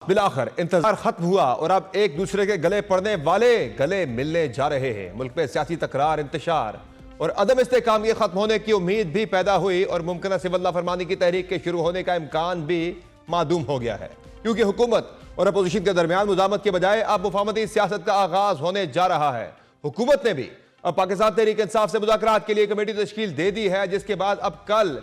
बिलाखिर इंतजार खत्म हुआ और अब एक दूसरे के गले पड़ने वाले गले मिलने जा रहे हैं। मुल्क में सियासी तकरार, इंतशार और अदम इस्तेहकाम के खत्म होने की उम्मीद भी पैदा हुई और मुमकिन सिविल नाफरमानी की तहरीक के शुरू होने का इम्कान भी मादूम हो गया है, क्योंकि हुकूमत और अपोजिशन के दरमियान मुजामत के बजाय अब मुफाहमती सियासत का आगाज होने जा रहा है। हुकूमत ने भी अब पाकिस्तान तहरीक इंसाफ से मुज़ाकरात के लिए कमेटी तश्कील दे दी है, जिसके बाद अब कल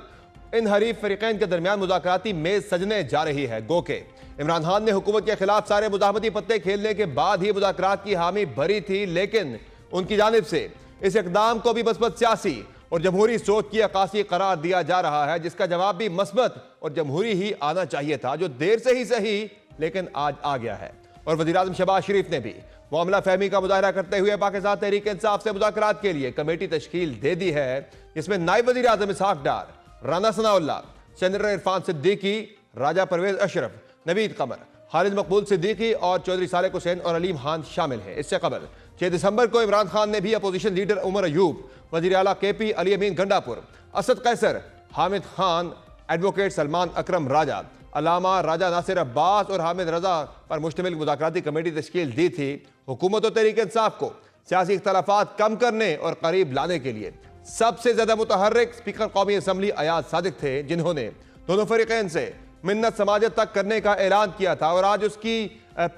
इन हरीफ फरीकैन के दरमियान मुज़ाकराती मेज सजने जा रही है। गो के इमरान खान ने हुकूमत के खिलाफ सारे मुज़ाहमती पत्ते खेलने के बाद ही मुज़ाकरात की हामी भरी थी, लेकिन उनकी जानिब से इस इकदाम को भी मस्बत सियासी और जमहूरी सोच की अक्कासी करार दिया जा रहा है, जिसका जवाब भी मस्बत और जमहूरी ही आना चाहिए था, जो देर से ही सही लेकिन आज आ गया है। और वज़ीर आज़म शहबाज शरीफ ने भी मामला फहमी का मुजाहरा करते हुए पाकिस्तान तहरीक इंसाफ से मुज़ाकरात के लिए कमेटी तश्कील दे दी है, जिसमें नायब वज़ीर आज़म इसहाक डार, राना सनाउल्लाह, जनरल इरफान सिद्दीकी, राजा परवेज अशरफ, नवीद कमर, खालिद मकबूल सिद्दीकी और चौधरी सालेक हुसैन और अलीम खान शामिल हैं। इससे कबल 6 दिसंबर को इमरान खान ने भी अपोजिशन लीडर उमर अयूब, वज़ीर आला KP अली अमीन गंडापुर, असद कैसर, हामिद खान, एडवोकेट सलमान अकरम राजा, अलामा राजा नासिर अब्बास और हामिद रजा पर मुश्तमिल मुज़ाकराती कमेटी तश्कील दी थी। हुकूमत और तहरीक इंसाफ को सियासी इख्तलाफात कम करने और करीब लाने के लिए सबसे ज्यादा मुतहर्रिक स्पीकर कौमी असम्बली अयाज सादिक थे, जिन्होंने दोनों फरीकैन से मिन्नत समाजत तक करने का ऐलान किया था और आज उसकी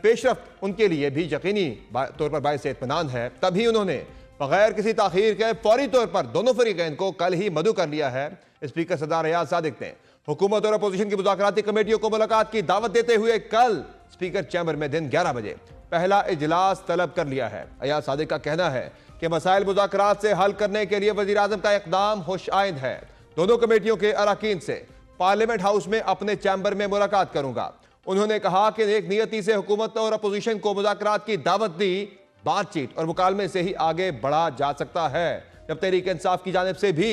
पेशरफ्त उनके लिए भी यकीनी तौर पर बाइस इत्मीनान है। तभी उन्होंने बगैर किसी ताखीर के फौरी तौर पर दोनों फरीकैन को कल ही मदऊ कर लिया है। स्पीकर सरदार अयाज सादिक ने हुकूमत और अपोजिशन की मुज़ाकराती कमेटियों को मुलाकात की दावत देते हुए कल स्पीकर चैम्बर में दिन 11 बजे पहला इजलास तलब कर लिया है। अयाज सादिक का कहना है कि मसाइल मुज़ाकरात से हल करने के लिए वज़ीर आज़म का इक़दाम खुशाइंद है। दोनों कमेटियों के अरकान से पार्लियामेंट हाउस में अपने चैम्बर में मुलाकात करूंगा। उन्होंने कहा कि एक नियति से हुकूमत और अपोजिशन को मुज़ाकरात की दावत दी, बातचीत और मुकालमे से ही आगे बढ़ा जा सकता है। जब तहरीक इंसाफ की जानिब से भी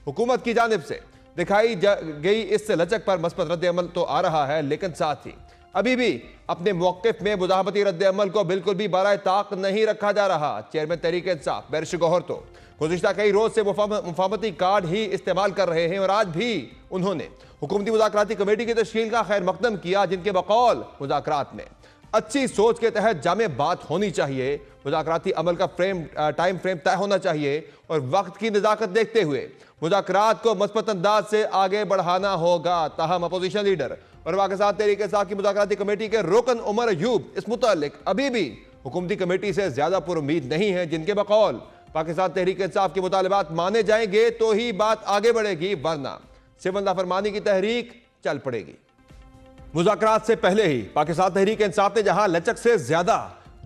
हुकूमत की जानिब से दिखाई गई इस लचक पर मस्बत रद्द अमल तो आ रहा है, लेकिन साथ ही अभी भी अपने मौक़िफ़ में मुज़ाहमती रद्द अमल को बिल्कुल भी बराए ताक नहीं रखा जा रहा। चेयरमैन तहरीक इंसाफ बैरिस्टर गौहर तो गुज़िश्ता कई रोज से मुफाहमती कार्ड ही इस्तेमाल कर रहे हैं और आज भी उन्होंने हुकूमती मुज़ाकराती कमेटी की तश्कील का खैर मकदम किया, जिनके बकौल मुज़ाकरात में अच्छी सोच के तहत जामे बात होनी चाहिए, मुज़ाकराती अमल का टाइम फ्रेम तय होना चाहिए और वक्त की नज़ाकत देखते हुए मुज़ाकरात को मस्बत अंदाज से आगे बढ़ाना होगा। ताहम अपोजिशन लीडर और पाकिस्तान तहरीक इंसाफ की मुज़ाकराती कमेटी के रुकन उमर अयूब इस मुतालिक अभी भी हुकूमती कमेटी से ज्यादा पुरुम्मीद नहीं है, जिनके बकौल पाकिस्तान तहरीक इंसाफ के मुतालबात माने जाएंगे तो ही बात आगे बढ़ेगी, वरना सिविल नाफरमानी की तहरीक चल पड़ेगी। मुज़ाकरात से पहले ही पाकिस्तान तहरीक इंसाफ ने जहां लचक से ज्यादा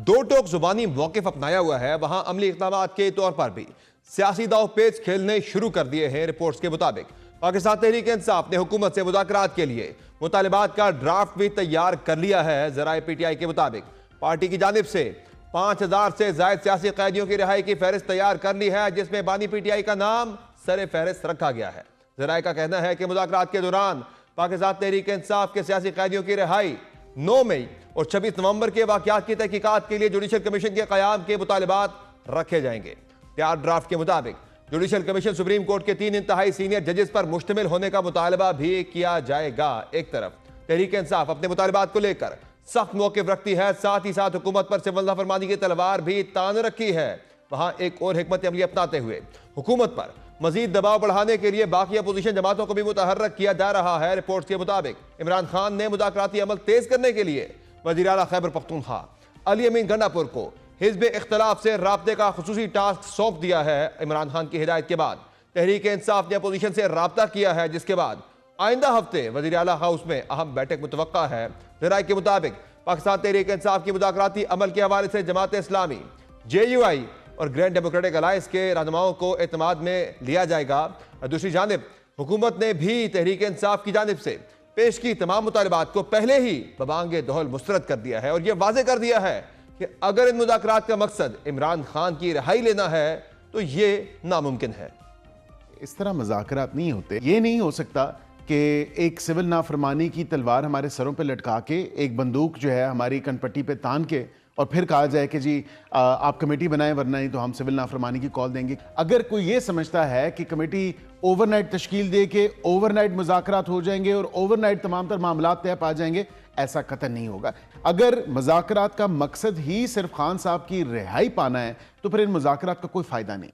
दो टोक जुबानी मौक़िफ़ अपनाया हुआ है, वहां अमली इक़दामात के तौर पर भी सियासी दावपेच खेलने शुरू कर दिए हैं। रिपोर्ट्स के मुताबिक पाकिस्तान तहरीक इंसाफ ने हुकूमत से मुज़ाकरात के लिए मुतालिबात का ड्राफ्ट भी तैयार कर लिया है। ज़राए PTI के मुताबिक पार्टी की जानिब से 5000 से ज़ायद सियासी कैदियों की रिहाई की फहरिस्त तैयार कर ली है, जिसमें बानी PTI का नाम सरे फहरिस्त रखा गया है। ज़राए का कहना है कि मुज़ाकरात के दौरान पाकिस्तान तहरीक इंसाफ के सियासी कैदियों की रिहाई 9 मई और 26 नवंबर के वाक़यात की तहकीकात के लिए जुडिशल कमीशन के क़याम के मुतालिबात रखे जाएंगे। तैयार ड्राफ्ट के मुताबिक जुडिशल कमीशन सुप्रीम कोर्ट के 3 इंतहाई सीनियर जजेस पर मुश्तमिल होने का मुतालबा भी किया जाएगा। एक तरफ तहरीक इंसाफ अपने मुतालबात को लेकर सख्त मौक़िफ़ रखती है, साथ ही साथ हुकूमत पर सिविल नाफरमानी की तलवार भी तान रखी है। वहां एक और हिकमत अमली अपनाते हुए हुकूमत पर मजीद दबाव बढ़ाने के लिए बाकी अपोजिशन जमातों को भी मुतहर्रक किया जा रहा है। रिपोर्ट्स के मुताबिक इमरान खान ने मुज़ाकराती अमल तेज करने के लिए वज़ीर आला खैबर पख्तूनख्वा अली अमीन गंडापुर को हिज़्ब इख्तलाफ से राब्ते का खुसूसी टास्क सौंप दिया है। इमरान खान की हिदायत के बाद तहरीक इंसाफ ने अपोजिशन से राब्ता किया है, जिसके बाद आइंदा हफ्ते वज़ीर आला हाउस में अहम बैठक मुतवक्का है। ज़राए के मुताबिक पाकिस्तान तहरीक इंसाफ की मुज़ाकराती अमल के हवाले से जमात इस्लामी, JUI और ग्रैंड डेमोक्रेटिक अलायंस के रहनुमाओं को एतमाद में लिया जाएगा। दूसरी जानिब हुकूमत ने भी तहरीक इंसाफ की जानिब से पेश की तमाम मुतालबात को पहले ही बबांगे दोहल मुस्तरद कर दिया है और यह वाज़े कर दिया है कि अगर इन मुज़ाकरात का मकसद इमरान खान की रिहाई लेना है तो ये नामुमकिन है। इस तरह मुज़ाकरात नहीं होते। ये नहीं हो सकता कि एक सिविल नाफरमानी की तलवार हमारे सरों पे लटका के, एक बंदूक जो है हमारी कनपट्टी पे तान के और फिर कहा जाए कि जी आप कमेटी बनाएं वरना नहीं तो हम सिविल नाफरमानी की कॉल देंगे। अगर कोई ये समझता है कि कमेटी ओवरनाइट तश्कील दे के ओवरनाइट मुज़ाकरात हो जाएंगे और ओवरनाइट तमाम तर मामलात तय पा जाएंगे, ऐसा कतई नहीं होगा। अगर मुज़ाकरात का मकसद ही सिर्फ खान साहब की रिहाई पाना है तो फिर इन मुज़ाकरात का कोई फायदा नहीं।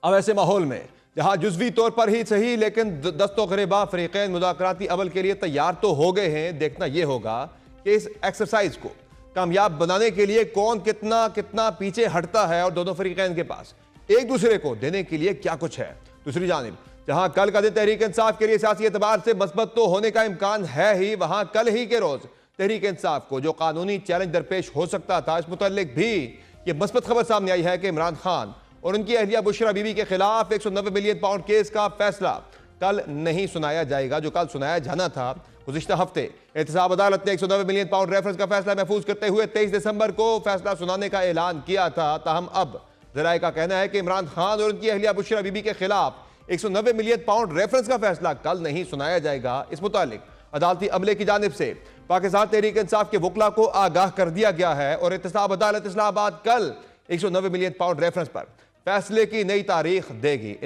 अब ऐसे माहौल में जहां जुज़वी तौर पर ही सही लेकिन दस्तो ग़रीबा फ़रीक़ैन मुज़ाकराती अमल के लिए तैयार तो हो गए हैं, देखना यह होगा कि इस एक्सरसाइज को कामयाब बनाने के लिए कौन कितना कितना पीछे हटता है और दोनों फ़रीक़ैन के पास एक दूसरे को देने के लिए क्या कुछ है। दूसरी जानिब जहां कल का दिन तहरीक इंसाफ के लिए सियासी एतबार से मस्बत तो होने का इम्कान है ही, वहां कल ही के रोज तहरीक इंसाफ को जो कानूनी चैलेंज दरपेश हो सकता था, इस मुताल्लिक भी ये मस्बत खबर सामने आई है कि इमरान खान और उनकी अहलिया बुशरा बीबी के खिलाफ 190 मिलियन पाउंड केस का फैसला कल नहीं सुनाया जाएगा, जो कल सुनाया जाना था। गुज़िश्ता हफ्ते एहतसाब अदालत ने 190 मिलियन पाउंड रेफरेंस का फैसला महफूज करते हुए 23 दिसंबर को फैसला सुनाने का ऐलान किया था। ताहम अब ज़राए का कहना है कि इमरान खान और उनकी अहलिया बुशरा बीबी के खिलाफ 190 मिलियन पाउंड रेफरेंस का फैसला कल नहीं सुनाया जाएगा। इस मुतालिक अदालती अमले की जानिब से पाकिस्तान तहरीक इंसाफ के वकला को आगाह कर दिया गया है और एहतसाब अदालत इस्लामाबाद कल 190 मिलियन पाउंड रेफरेंस पर फैसले की नई तारीख देगी।